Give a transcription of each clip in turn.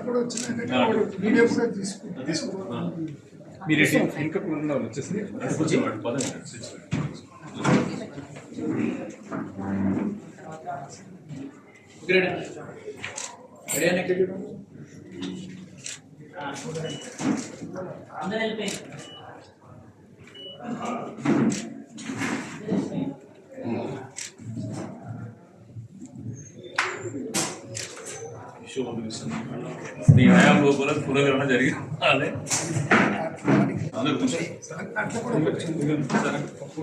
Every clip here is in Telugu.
కూడా వచ్చిన వీడియో కూడా తీసుకుంటాం. మీరు ఇంకా వచ్చేసి మీ హయాం లోపల కులగ్రహణ జరిగింది.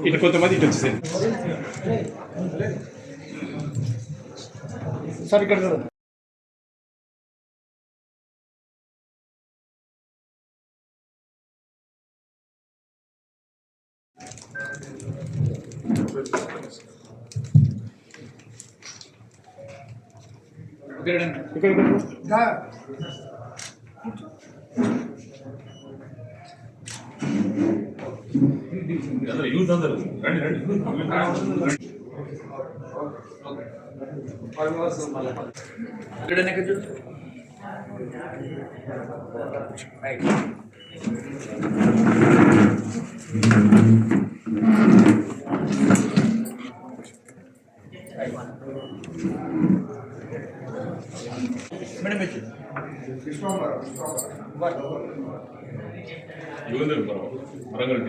ఇటు కొంతమంది ఇటు వచ్చేసారు సార్ ఇక్కడ ఇక్కడ యూత్ అందరూ రండి రండి. యువత వరంగల్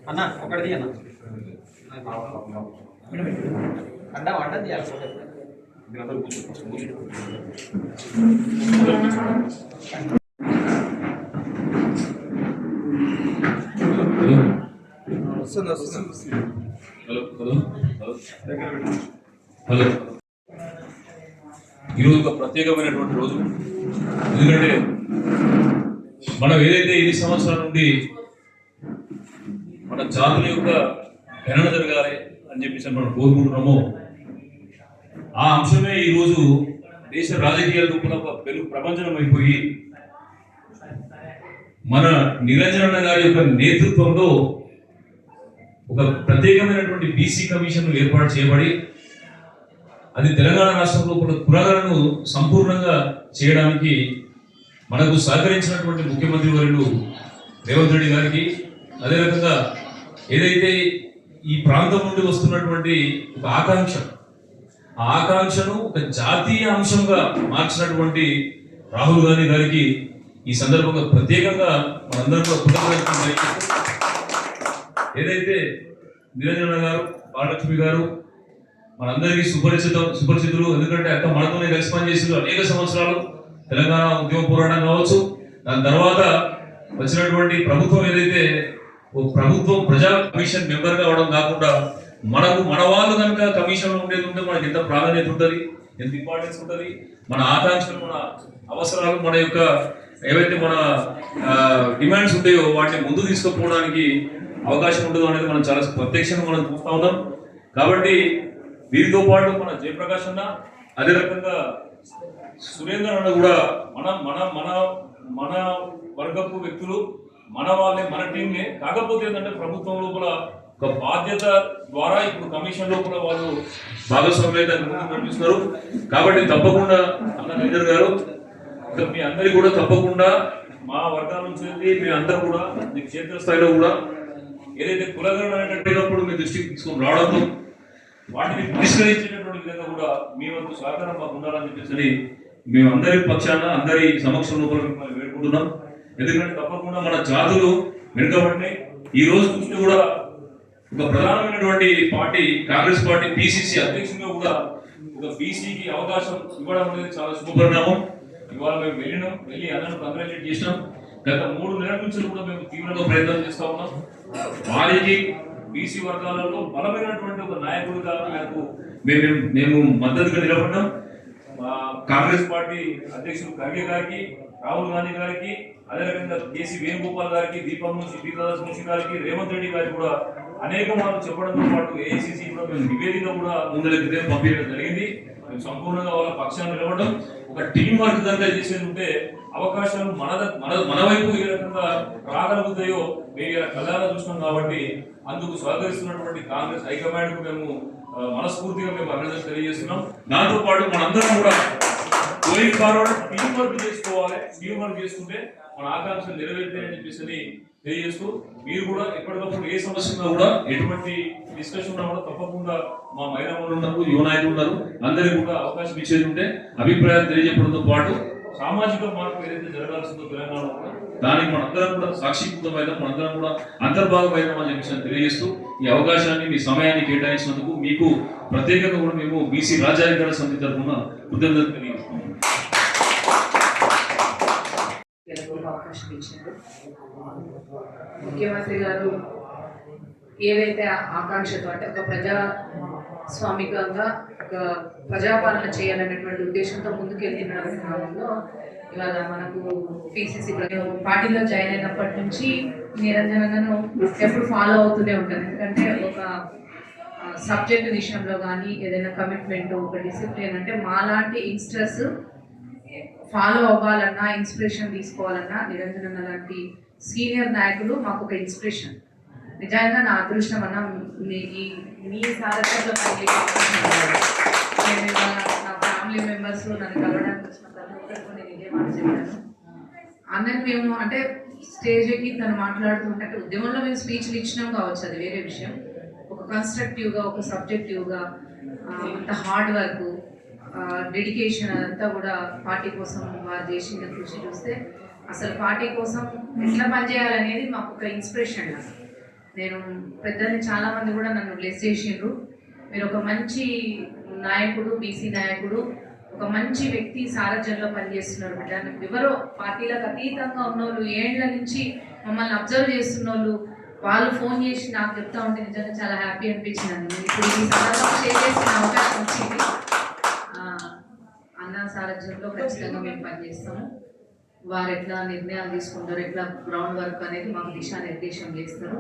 అన్న ఒకటిది అన్న అడ్డా వంట తీయాలి. హలో, ఈరోజు ఒక ప్రత్యేకమైనటువంటి రోజు. ఎందుకంటే మనం ఏదైతే 8 సంవత్సరాల నుండి మన జాతుల యొక్క గణన జరగాలి అని చెప్పేసి మనం కోరుకుంటున్నామో ఆ అంశమే ఈరోజు దేశ రాజకీయాల రూపంలో ఒక ప్రపంచం అయిపోయి మన నిరంజన గారి యొక్క నేతృత్వంలో ఒక ప్రత్యేకమైనటువంటి బీసీ కమిషన్ ఏర్పాటు చేయబడి అది తెలంగాణ రాష్ట్రంలో కులగణను సంపూర్ణంగా చేయడానికి మనకు సహకరించినటువంటి ముఖ్యమంత్రి వర్యులు రేవంత్ రెడ్డి గారికి, అదే రకంగా ఏదైతే ఈ ప్రాంతం నుండి వస్తున్నటువంటి ఒక ఆ ఆకాంక్షను ఒక జాతీయ అంశంగా మార్చినటువంటి రాహుల్ గాంధీ గారికి ఈ సందర్భంగా ప్రత్యేకంగా మనందరం కూడా కృతజ్ఞతలు. ఏదైతే నిరంజన గారు, బాలలక్ష్మి గారు మనందరికీ సుపరిచితులు. ఎందుకంటే అక్క మనతోనే కలిసి పనిచేసి అనేక సంవత్సరాలు తెలంగాణ ఉద్యమ పోరాటం కావచ్చు, దాని తర్వాత వచ్చినటువంటి ప్రభుత్వం ఏదైతే ప్రభుత్వం ప్రజా కమిషన్ మెంబర్ కావడం కాకుండా మన వాళ్ళు కనుక కమిషన్లో ఉండేది ఉంటే మనకి ఎంత ప్రాధాన్యత ఉంటుంది, ఎంత ఇంపార్టెన్స్ ఉంటుంది, మన ఆకాంక్షలు, మన అవసరాలు, మన యొక్క ఏవైతే మన డిమాండ్స్ ఉంటాయో వాటిని ముందు తీసుకుపోవడానికి అవకాశం ఉండదు అనేది మనం చాలా ప్రత్యక్షంగా మనం చూస్తూ ఉన్నాం. కాబట్టి వీరితో పాటు మన జయప్రకాష్ అన్న, అదే రకంగా సురేందర్ అన్న కూడా మన మన మన మన వర్గపు వ్యక్తులు, మన వాళ్ళే, మన టీంనే. కాకపోతే ఏంటంటే ప్రభుత్వం లోపల ఒక బాధ్యత ద్వారా ఇప్పుడు కమిషన్ లోపల వాళ్ళు భాగస్వాములు నడిపిస్తున్నారు. కాబట్టి తప్పకుండా అన్న నిరంజన్ గారు, మీ అందరికీ కూడా తప్పకుండా మా వర్గాల నుంచి మీ అందరూ కూడా మీ క్షేత్రస్థాయిలో కూడా ఏదైతే కులగణన అనేటప్పుడు మీ దృష్టికి తీసుకొని రావడంతో వాటిని పరిష్కరించేటటువంటి విధంగా కూడా మీ వరకు సహకారం మాకు ఉండాలని చెప్పేసి మేము అందరి పక్షాన అందరి సమక్షం లోపల మిమ్మల్ని వేడుకుంటున్నాం. ఎందుకంటే తప్పకుండా మన జాతులు వెనుకబడినాయి. ఈ రోజు చూస్తే కూడా ఒక ప్రధానమైనటువంటి పార్టీ కాంగ్రెస్ పార్టీ పిసిసి అధ్యక్షుడిగా కూడా ఒక బీసీకి అవకాశం ఇవ్వడం అనేది చాలా శుభపరిణామం. ఇవాళ మేము వెళ్ళి అందరూ కంగ్రాచులేట్ చేసినాం. గత 3 నెలల నుంచి కూడా మేము తీవ్రంగా ప్రయత్నం చేస్తూ ఉన్నాం. వారికి బీసీ వర్గాలలో బలమైనటువంటి ఒక నాయకుడిగా మేము మద్దతుగా నిలబడ్డాం. కాంగ్రెస్ పార్టీ అధ్యక్షుడు ఖర్గే గారికి, రాహుల్ గాంధీ గారికి, అదే రకంగా కేసీ వేణుగోపాల్ గారికి, దీపం మున్షి, దీపదాస్ మున్షి గారికి, రేవంత్ రెడ్డి గారికి కూడా అనేక మార్లు చెప్పడంతో పాటు ఏఐసిసి కూడా మేము నివేదిక కూడా ముందరికి పంపించడం జరిగింది. మేము సంపూర్ణంగా వాళ్ళ పక్షాన్ని నిలబడడం. ఒక ఒక టీం వర్క్ కనుక చేసేది ఉంటే అవకాశాలు మన వైపు ఏ రకంగా రాగలుగుతాయో మేము ఇలా కళ్ళారా చూసినాం. కాబట్టి అందుకు సహకరిస్తున్నటువంటి కాంగ్రెస్ హైకమాండ్ కు మేము మనస్ఫూర్తిగా మేము అభినందనలు తెలియజేస్తున్నాం. దాంతో పాటు మనందరం కూడా గోయింగ్ ఫార్వర్డ్ టీం వర్క్ చేసుకోవాలి. టీం వర్క్ చేసుకుంటే మన ఆకాంక్షలు నెరవేరుతాయని చెప్పేసి తెలియజేస్తూ, మీరు కూడా ఎప్పటికప్పుడు ఏ సమస్య ఉన్నా కూడా ఎటువంటి డిస్కషన్ ఉన్నా కూడా తప్పకుండా మా మైనామూలు ఉన్నారు, యువ నాయకులు ఉన్నారు, అందరికీ కూడా అవకాశం ఇచ్చేది ఉంటే అభిప్రాయాలు తెలియజెప్పడంతో పాటు సామాజిక మార్పు ఏదైతే జరగాల్సిందో తెలంగాణలో దానికి మనందరం కూడా సాక్షిభూతమైన మనందరం కూడా అంతర్భాగమైన అని చెప్పి తెలియజేస్తూ ఈ అవకాశాన్ని మీ సమయాన్ని కేటాయించినందుకు మీకు ప్రత్యేకంగా కూడా మేము బీసీ రాజ్యాధికార సమితి తరఫున కృతజ్ఞతలు తెలియజేస్తున్నాం. అవకాశం ఇచ్చారు. ముఖ్యమంత్రి గారు ఏదైతే ఆకాంక్షతో అంటే ఒక ప్రజాస్వామికంగా ఒక ప్రజాపాలన చేయాలనేటువంటి ఉద్దేశంతో ముందుకెళ్తున్న క్రమంలో ఇవాళ మనకు పిసిసి పార్టీలో జాయిన్ అయినప్పటి నుంచి నిరంజనంగాను ఎప్పుడు ఫాలో అవుతూనే ఉంటాను. ఎందుకంటే ఒక సబ్జెక్ట్ విషయంలో కానీ ఏదైనా కమిట్మెంట్ ఒక డిసిప్లిన్ అంటే మాలాంటి యంగ్స్టర్స్ ఫాలో అవ్వాలన్నా ఇన్స్పిరేషన్ తీసుకోవాలన్నా నిరంజన లాంటి సీనియర్ నాయకులు మాకు ఒక ఇన్స్పిరేషన్. నిజంగా నా అదృష్టం అన్న మీ సారథ్యంలో నా ఫ్యామిలీ మెంబర్స్ నన్ను కలవడానికి వచ్చిన ప్రతి ఒక్కరికి నేను ఇదే మాట చెప్పాను. అందరికి మేము అంటే స్టేజ్ ఎక్కి తను మాట్లాడుతుంటే ఉద్యమంలో మేము స్పీచ్లు ఇచ్చినాం కావచ్చు, అది వేరే విషయం. ఒక కన్స్ట్రక్టివ్గా ఒక సబ్జెక్టివ్గా అంత హార్డ్ వర్క్ డెడికేషన్ అదంతా కూడా పార్టీ కోసం వారు చేసిన కృషి చూస్తే అసలు పార్టీ కోసం ఎట్లా పనిచేయాలనేది మాకు ఒక ఇన్స్పిరేషన్. నేను పెద్దల్ని చాలామంది కూడా నన్ను బ్లెస్ చేసిండ్రు. మీరు ఒక మంచి నాయకుడు, బీసీ నాయకుడు, ఒక మంచి వ్యక్తి సారథ్యంలో పనిచేస్తున్నారు బిడ్డ. ఎవరో పార్టీలకు అతీతంగా ఉన్నోళ్ళు, ఏళ్ల నుంచి మమ్మల్ని అబ్జర్వ్ చేస్తున్న వాళ్ళు ఫోన్ చేసి నాకు చెప్తా ఉంటే నిజంగా చాలా హ్యాపీ అనిపించింది. ఇప్పుడు ఈ సందర్భంగా షేర్ చేసిన అవకాశం వచ్చింది. అన్న సారథ్యంలో ఖచ్చితంగా మేము పనిచేస్తాము. వారు ఎట్లా నిర్ణయాలు తీసుకుంటారు, ఎట్లా గ్రౌండ్ వర్క్ అనేది మాకు దిశానిర్దేశం చేస్తారు.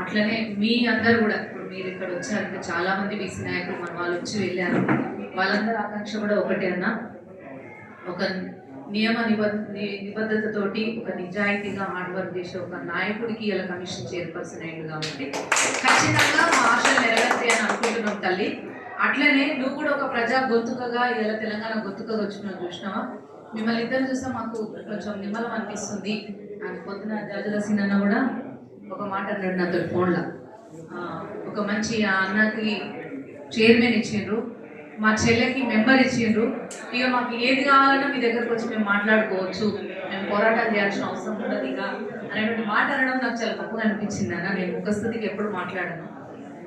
అట్లనే మీ అందరు కూడా ఇప్పుడు మీరు ఇక్కడ వచ్చారంటే చాలామంది బీసీ నాయకులు మన వాళ్ళు వచ్చి వెళ్ళారు. వాళ్ళందరూ ఆకాంక్ష కూడా ఒకటే అన్న, ఒక నియమ నిబద్ధతతోటి ఒక నిజాయితీగా హార్డ్ వర్క్ చేసే ఒక నాయకుడికి ఇలా కమిషన్ చైర్పర్సన్ అయ్యింది. కాబట్టి ఖచ్చితంగా మా ఆశలు నెరవేర్తాయి అని అనుకుంటున్నాం తల్లి. అట్లనే నువ్వు కూడా ఒక ప్రజా గొంతుకగా ఇలా తెలంగాణ గొంతుకగా వచ్చినావు చూసినావా. మిమ్మల్ని ఇద్దరు చూస్తే మాకు కొంచెం నిమ్మలం అనిపిస్తుంది. అని పొద్దున జాజుల సీనన్న కూడా ఒక మాట అన్నాడు నాతో ఫోన్లో. ఒక మంచి అన్నకి చైర్మన్ ఇచ్చిండ్రు, మా చెల్లెకి మెంబర్ ఇచ్చిండ్రు, ఇక మాకు ఏది కావాలన్నా మీ దగ్గరకు వచ్చి మేము మాట్లాడుకోవచ్చు, మేము పోరాటాలు చేయాల్సిన అవసరం ఉండదు ఇక అనేటువంటి మాట అనడం నాకు చాలా గొప్పగా అనిపించింది అన్న. నేను ముఖస్థుతికి ఎప్పుడు మాట్లాడను.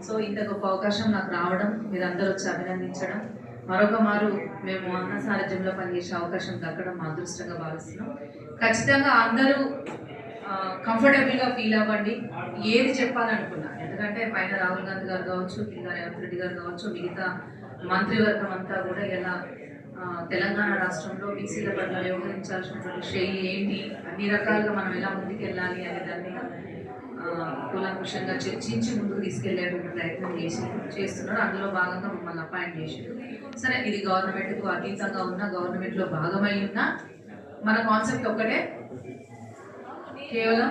సో ఇంత గొప్ప అవకాశం నాకు రావడం, మీరందరూ వచ్చి అభినందించడం, మరొక మారు మేము అన్న సారథ్యంలో పనిచేసే అవకాశం దక్కడం మా అదృష్టంగా భావిస్తున్నాం. ఖచ్చితంగా అందరూ కంఫర్టబుల్గా ఫీల్ అవ్వండి ఏది చెప్పాలనుకున్నా. ఎందుకంటే పైన రాహుల్ గాంధీ గారు కావచ్చు, కింద రేవంత్ రెడ్డి గారు కావచ్చు, మిగతా మంత్రివర్గం అంతా కూడా ఇలా తెలంగాణ రాష్ట్రంలో బీసీల పట్ల వ్యవహరించాల్సినటువంటి శైలి ఏంటి, అన్ని రకాలుగా మనం ఎలా ముందుకెళ్ళాలి అనే దాన్ని కూలంకుషంగా చర్చించి ముందుకు తీసుకెళ్లేటువంటి ప్రయత్నం చేస్తున్నారు. అందులో భాగంగా మమ్మల్ని అపాయింట్ చేశారు. సరే, ఇది గవర్నమెంట్కు అతీతంగా ఉన్న, గవర్నమెంట్లో భాగమై ఉన్న మన కాన్సెప్ట్ ఒక్కటే, కేవలం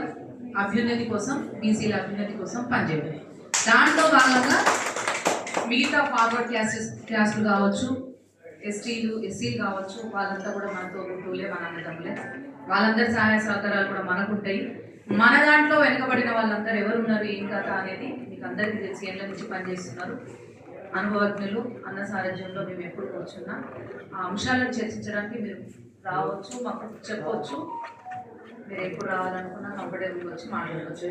అభ్యున్నతి కోసం, బీసీల అభ్యున్నతి కోసం పనిచేయడం. దాంట్లో భాగంగా మిగతా ఫార్వర్డ్ క్యాస్ట్లు కావచ్చు, ఎస్టీలు ఎస్సీలు కావచ్చు, వాళ్ళంతా కూడా మనతో గుంటూలే, మన అన్నదమ్ములే. వాళ్ళందరి సహాయ సహకారాలు కూడా మనకుంటాయి. మన దాంట్లో వెనుకబడిన వాళ్ళందరూ ఎవరున్నారు, ఏం కథ అనేది మీకు అందరికీ తెలిసి ఏళ్ళ నుంచి పనిచేస్తున్నారు. అనుభవజ్ఞులు అన్న సారథ్యంలో మేము ఎప్పుడు కూర్చున్నా ఆ అంశాలను చర్చించడానికి మీరు రావచ్చు, మాకు చెప్పవచ్చు. మీరు ఎప్పుడు రావాలనుకున్నా కంఫర్టబుల్గా వచ్చి మాట్లాడవచ్చు.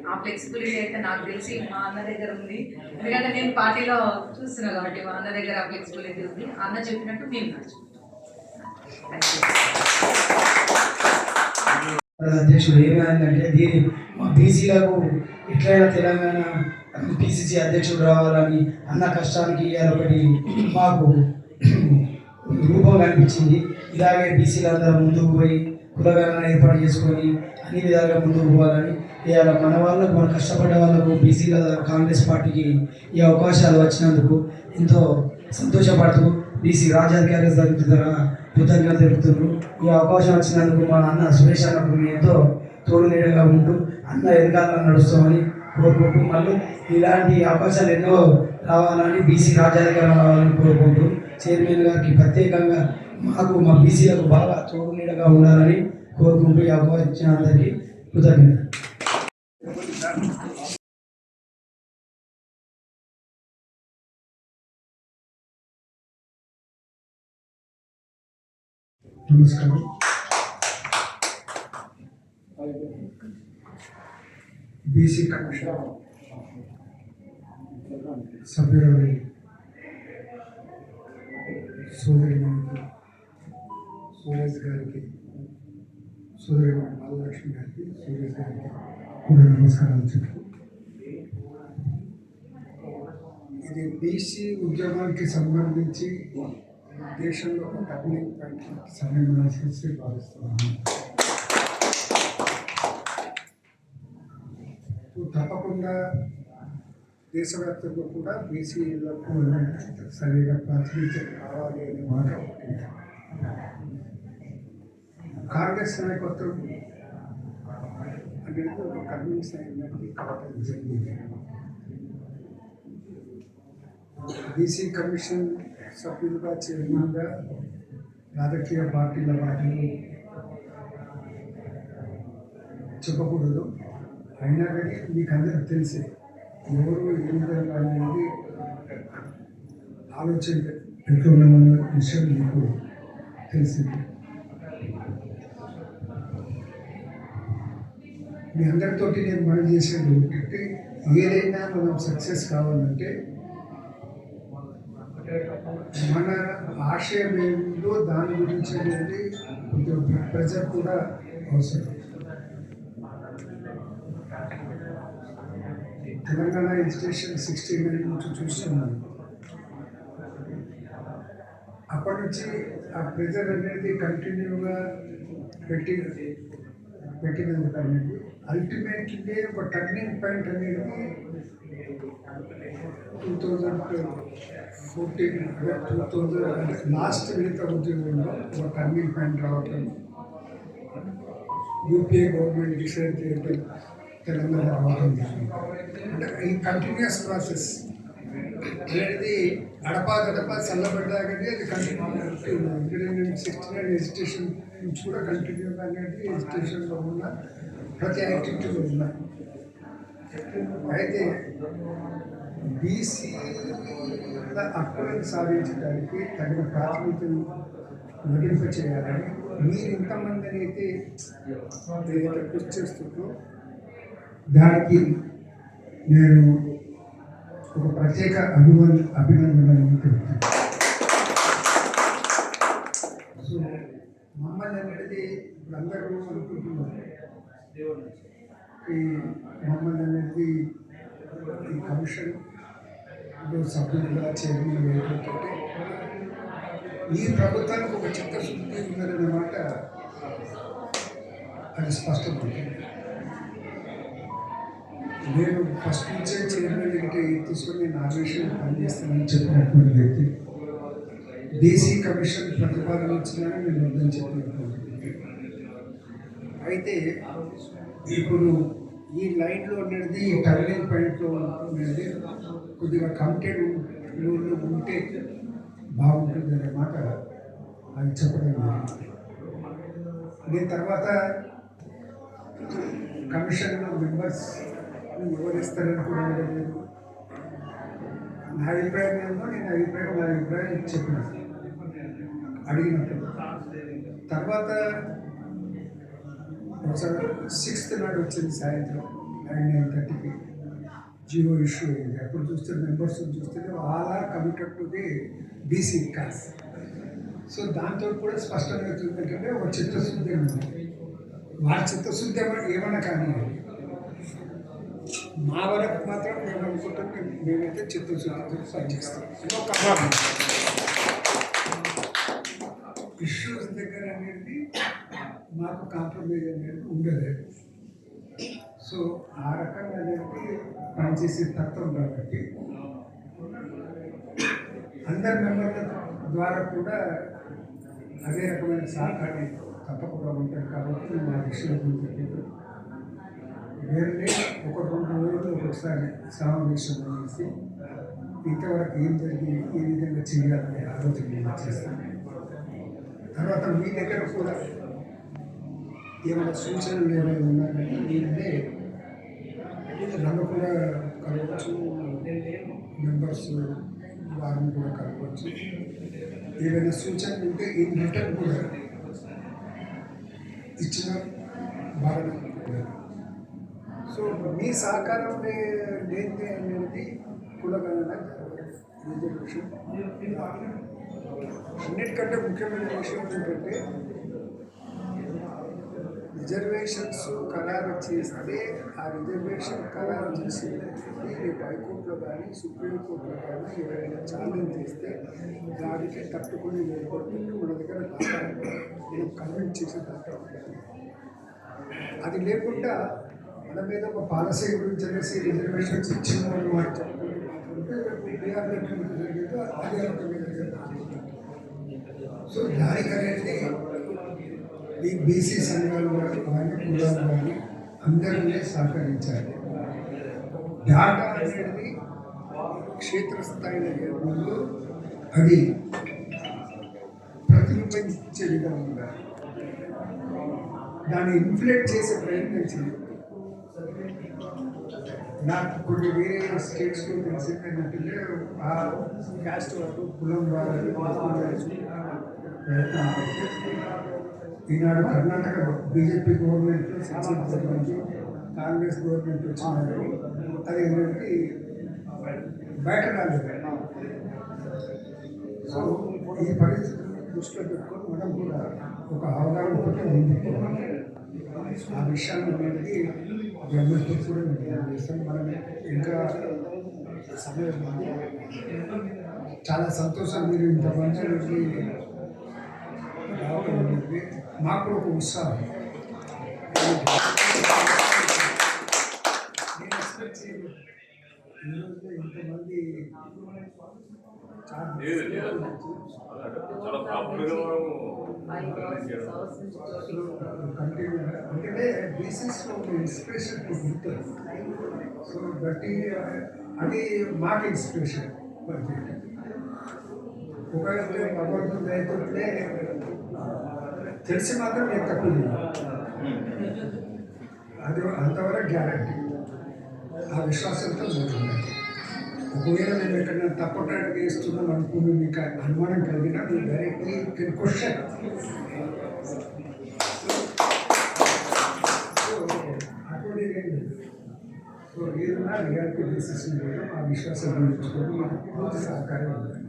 ఆ ఫ్లెక్సిబిలిటీ అయితే నాకు తెలిసి మా అన్న దగ్గర ఉంది. ఎందుకంటే నేను పార్టీలో చూస్తున్నా కాబట్టి మా అన్న దగ్గర ఆ ఫ్లెక్సిబిలిటీ ఉంది. అన్న చెప్పినట్టు మేము నడుచుకుంటాం. అధ్యక్షుడు ఏమైందంటే దీని మా బీసీలకు ఎట్లయినా తెలంగాణ పిసిసి అధ్యక్షుడు రావాలని అన్న కష్టానికి ఒకటి మాకు రూపం కనిపించింది. ఇలాగే బీసీలందరూ ముందుకు పోయి కులగణన ఏర్పాటు చేసుకొని అన్ని విధాలుగా ముందుకు పోవాలని, ఇవాళ మన వాళ్ళకు, మన కష్టపడ్డ వాళ్ళకు బీసీల కాంగ్రెస్ పార్టీకి ఈ అవకాశాలు వచ్చినందుకు ఎంతో సంతోషపడుతూ బీసీ రాజ్యాధికారి ద్వారా కృతజ్ఞత తెలుపుతున్నారు. ఈ అవకాశం వచ్చినందుకు మా అన్న సురేష్ అన్నకు ఎంతో తోడు నీడగా ఉంటూ అన్న ఎదగాలని నడుస్తామని కోరుకుంటూ మళ్ళీ ఇలాంటి అవకాశాలు ఎన్నో రావాలని బీసీ రాజ్యాధికారం రావాలని కోరుకుంటూ చైర్మన్ గారికి ప్రత్యేకంగా మాకు మా బీసీలకు బాగా తోడు నీడగా ఉండాలని కోరుకుంటూ ఈ అవకాశం ఇచ్చిన అందరికీ కృతజ్ఞత. నమస్కారం. బీసీ కమిషన్ సభ్యురాలు సోదరి సురేష్ గారికి, సోదరి బాలలక్ష్మి గారికి, సురేష్ గారికి కూడా నమస్కారాలు చెప్తూ, ఇది బీసీ ఉద్యమానికి సంబంధించి దేశంలో ఒక టర్నింగ్ పాయింట్ సమయం భావిస్తున్నాను. తప్పకుండా దేశవ్యాప్తంగా కూడా బీసీలకు సరిగా ప్రాతినిధ్యం కావాలి అనే మాట ఒకటి. కాంగ్రెస్ నాయకత్వం అనేది ఒక కన్విన్స్ అయినట్టు కావడం జరిగింది. బీసీ కమిషన్ సభ్యులుగా చైర్మన్గా రాజకీయ పార్టీల వాటిని చెప్పకూడదు. అయినా కానీ మీకు అందరికి తెలిసే ఎవరు ఏ విధంగా అనేది ఆలోచన ఎట్లా ఉన్నామన్న విషయం మీకు తెలిసింది. మీ అందరితోటి నేను మనం చేసేది ఏంటంటే, ఏదైనా మనం సక్సెస్ కావాలంటే మన ఆశయం ఏంటో దాని గురించి అనేది కొంచెం ప్రెజర్ కూడా అవసరం. తెలంగాణ ఎడ్యుకేషన్ 69 నుంచి చూస్తున్నాను. అప్పటి నుంచి ఆ ప్రెజర్ అనేది కంటిన్యూగా పెట్టినందుకు అనేది అల్టిమేట్లీ ఒక టర్నింగ్ పాయింట్ అనేది 2014 లాస్ట్ విడత ఉద్యోగంలో ఒక టర్నింగ్ పాయింట్ రావటం, యూపీఏ గవర్నమెంట్ డిసైడ్ చేయడం, తెలంగాణ రావడం జరిగింది. అంటే ఈ కంటిన్యూస్ ప్రాసెస్ అనేది గడప చల్లబడ్డాకనే అది కంటిన్యూ అవుతుంది. ఇక్కడ నేను 69 ఎడ్యుకేషన్ నుంచి కూడా కంటిన్యూగా అనేది ఎడ్యుకేషన్లో ఉన్న ప్రతి యాక్టివిటీలో ఉన్నాయి. అయితే బీసీల హక్కులను సాధించడానికి తగిన ప్రాతినిధ్యం నడింప చేయాలని మీరు ఇంతమందిని అయితే ఏదైతే కృషి చేస్తుందో దానికి నేను ఒక ప్రత్యేక అభినందనలు తెలుపుతాను. సో మమ్మల్ని అనేది ఇప్పుడు అందరూ అనుకుంటున్నారు, ఈ మమ్మల్ని అనేది ఈ కమిషన్ సభ్యులుగా చైర్మన్ వేయడంతో ఈ ప్రభుత్వానికి ఒక చిత్తశుద్ధి ఉందన్నమాట అది స్పష్టమవుతుంది. నేను ఫస్ట్ నుంచే చైర్మన్ తీసుకొని నామినేషన్ పనిచేస్తానని చెప్పినటువంటి వ్యక్తి, బీసీ కమిషన్ ప్రతిపాదన ఇచ్చినానని నేను వద్దని చెప్పినటువంటి. అయితే ఇప్పుడు ఈ లైన్లో అనేది ఈ టర్నింగ్ పాయింట్లో అనేది కొద్దిగా కమిటెడ్ ఉంటే బాగుంటుంది అనే మాట అది చెప్పడం జరిగింది. దీని తర్వాత కమిషన్లో మెంబర్స్ ఎవరు ఇస్తారని కూడా లేదు. నా అభిప్రాయం ఏందో నా అభిప్రాయం చెప్పిన అడిగినప్పుడు తర్వాత 6th నాడు వచ్చింది సాయంత్రం 9:30కి జియో ఇష్యూ అయింది. అప్పుడు చూస్తే మెంబర్స్ చూస్తే all are committed to the BC caste. So దాంతో కూడా స్పష్టంగా ఏంటంటే ఒక చిత్తశుద్ధి ఉంది. వారి చిత్తశుద్ధి ఏమన్నా కానీ మా వరకు మాత్రం మేము అనుకుంటాం, మేమైతే చిత్తశుద్ధితో పనిచేస్తాం. ఇష్యూస్ దగ్గర అనేది మాకు కాంప్రమైజ్ అనేది ఉండదు. సో ఆ రకంగా అనేది పనిచేసే తత్వం కాబట్టి అందరి మెంబర్ల ద్వారా కూడా అదే రకమైన సహకారం తప్పకుండా ఉంటుంది కాబట్టి మా విషయం చెప్పారు. వేరే ఒక 2 రోజులు ఒకసారి సమావేశం చేసి ఇంతవరకు ఏం జరిగింది, ఏ విధంగా చేయాలనే ఆలోచన చేస్తాను. తర్వాత మీ దగ్గర కూడా ఏమైనా సూచనలు ఏమైనా ఉన్నాయంటే మీరే నన్ను కూడా కలవచ్చు, మెంబర్స్ వారిని కూడా కలవచ్చు. ఏదైనా సూచనలు ఉంటే ఈ రిటర్న్ కూడా ఇచ్చిన బాగా. సో మీ సహకారం లేనిది అనేది కులగణన రిజర్వేషన్. అన్నిటికంటే ముఖ్యమైన విషయం ఏంటంటే రిజర్వేషన్స్ ఖరారు చేస్తే ఆ రిజర్వేషన్ ఖరారు చేసేది రేపు హైకోర్టులో కానీ సుప్రీంకోర్టులో కానీ ఎవరైనా ఛాలెంజ్ చేస్తే దానికి తట్టుకొని లేకపోతే మన దగ్గర మనం కన్విన్స్ చేసే దాకా ఉంటుంది. అది లేకుండా మన మీద ఒక పాలసీ గురించి అనేసి రిజర్వేషన్స్ ఇచ్చిన వాళ్ళు చెప్పుకుంటే బీఆర్ జరిగిందో అదే రకంగా జరిగింది. సో దానికి అనేది ఈ బీసీ సంఘాలు కానీ కులాలు కానీ అందరినీ సహకరించాలి. డాటా అనేది క్షేత్రస్థాయిలో ముందు అది ప్రతిబింబించే విధంగా ఉండాలి. దాన్ని ఇన్ఫ్లుయెన్స్ చేసే ప్రయత్నం చేయాలి. నాకు కొన్ని వేరే స్టేట్స్లో తెలిసింది ఏంటంటే ఆ క్యాస్ట్ వరకు కులం ఈనాడు కర్ణాటక బీజేపీ గవర్నమెంట్లో సచిన్ జరిగింది, కాంగ్రెస్ గవర్నమెంట్ వచ్చినారు. అది ఏంటంటే బయట రాలేదు. సో ఈ పరిస్థితులను దృష్టిలో పెట్టుకొని మనం కూడా ఒక అవగాహన ముందుకు ఆ విషయాన్ని అనేది గవర్నమెంట్తో కూడా మేము చేస్తాం. మనం ఇంకా సమయం ఉంది. చాలా సంతోషం మీరు ఇంతమంది రావడం అనేది మాకు ఒక ఉత్సాహం. నేను ఎక్స్పెక్ట్ చేయలేదు ఈరోజు ఇంతమంది అంటే బీసీస్లో ఒక ఇన్స్పిరేషన్ ఉంటుంది. సో బట్టి అది మాకు ఇన్స్పిరేషన్. ఒకవేళ భగవంతుడు అయితే తెలిసి మాత్రం నేను తక్కువ అది అంతవరకు గ్యారంటీ. ఆ విశ్వాసంతో జరుగుతుంది. ఒకవేళ మేము ఎక్కడైనా తప్పటానికి వేస్తున్నాం అనుకుని మీకు అనుమానం కలిగినా మీరు డైరెక్ట్లీ కెన్ క్వశ్చన్. అటువంటి సో ఏదైనా రియాలిటీ బేసిస్ కూడా ఆ విశ్వాసం గురించుకొని పూర్తి సహకారం ఉంటుంది.